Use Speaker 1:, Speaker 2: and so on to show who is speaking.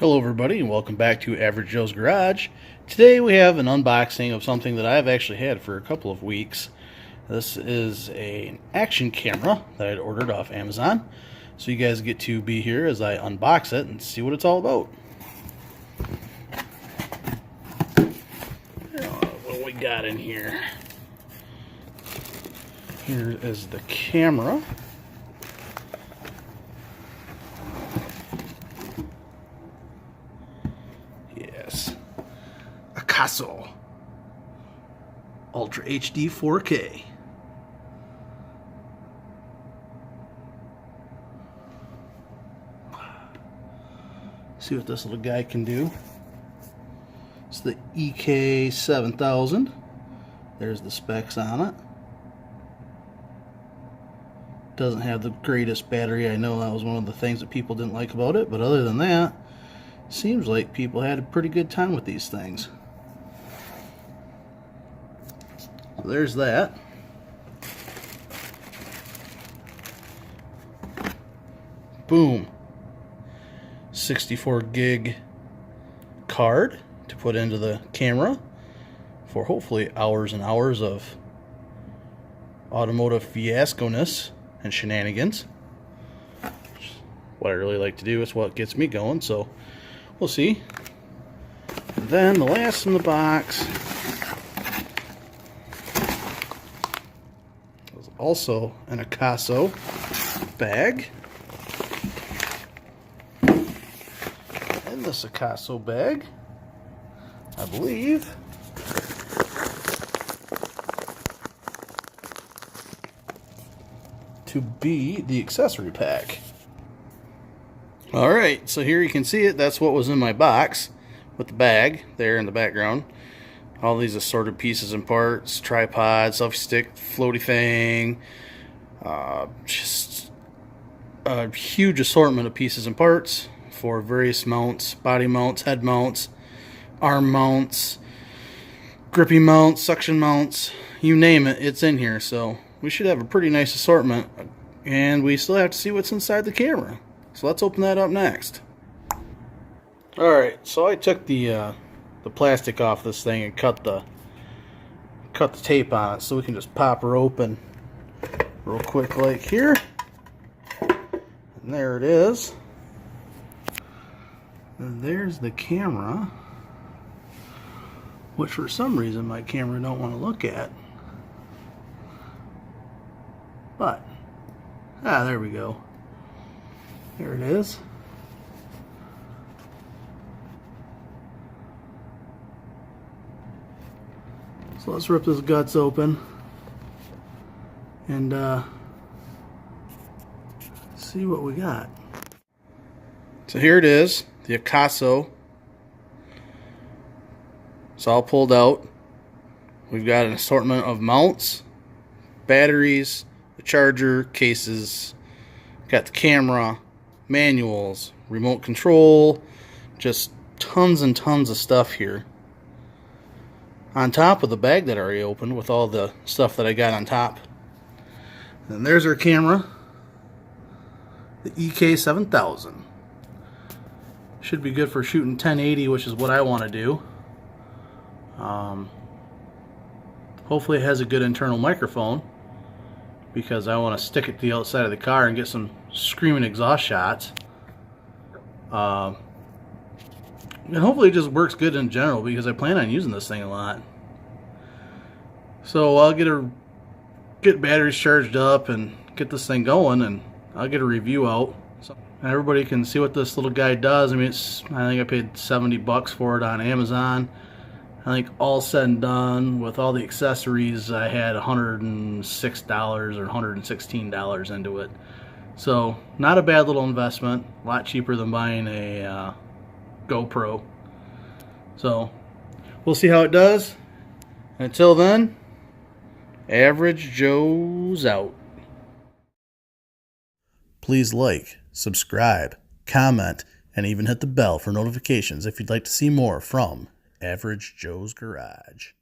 Speaker 1: Hello everybody and welcome back to Average Joe's Garage. Today we have an unboxing of something that I've actually had for a couple of weeks. This is an action camera that I'd ordered off Amazon. So you guys get to be here as I unbox it and see what it's all about. What do we got in here? Here is the camera. Yes, Akaso Ultra HD 4K. See what this little guy can do. It's the EK7000. There's the specs on it. Doesn't have the greatest battery. I know that was one of the things that people didn't like about it, but other than that, seems like people had a pretty good time with these things. So there's that. Boom. 64 gig card to put into the camera for hopefully hours and hours of automotive fiasco-ness and shenanigans. What I really like to do is what gets me going, so we'll see. And then the last in the box is also an Akaso bag. In this Akaso bag, I believe, to be the accessory pack. Alright, so here you can see it. That's what was in my box with the bag there in the background. All these assorted pieces and parts, tripod, selfie stick, floaty thing, just a huge assortment of pieces and parts for various mounts, body mounts, head mounts, arm mounts, grippy mounts, suction mounts, you name it, it's in here. So we should have a pretty nice assortment, and we still have to see what's inside the camera. So let's open that up next. Alright, so I took the plastic off this thing and cut the tape on it so we can just pop her open real quick like here. And there it is. And there's the camera, which for some reason my camera don't want to look at. But, there we go. There it is. So let's rip this guts open and see what we got. So here it is, the Akaso. It's all pulled out. We've got an assortment of mounts, batteries, the charger, cases, got the camera, manuals, remote control, just tons and tons of stuff here. On top of the bag that I already opened with all the stuff that I got on top. And there's our camera, the EK7000. Should be good for shooting 1080, which is what I want to do. Hopefully it has a good internal microphone, because I want to stick it to the outside of the car and get some screaming exhaust shots. And hopefully it just works good in general, because I plan on using this thing a lot. So I'll get batteries charged up and get this thing going, and I'll get a review out so everybody can see what this little guy does. I mean, I think I paid 70 bucks for it on Amazon. I think all said and done with all the accessories, I had $106 or $116 into it. So not a bad little investment, a lot cheaper than buying a GoPro. So we'll see how it does. Until then, Average Joe's out. Please like, subscribe, comment, and even hit the bell for notifications if you'd like to see more from Average Joe's Garage.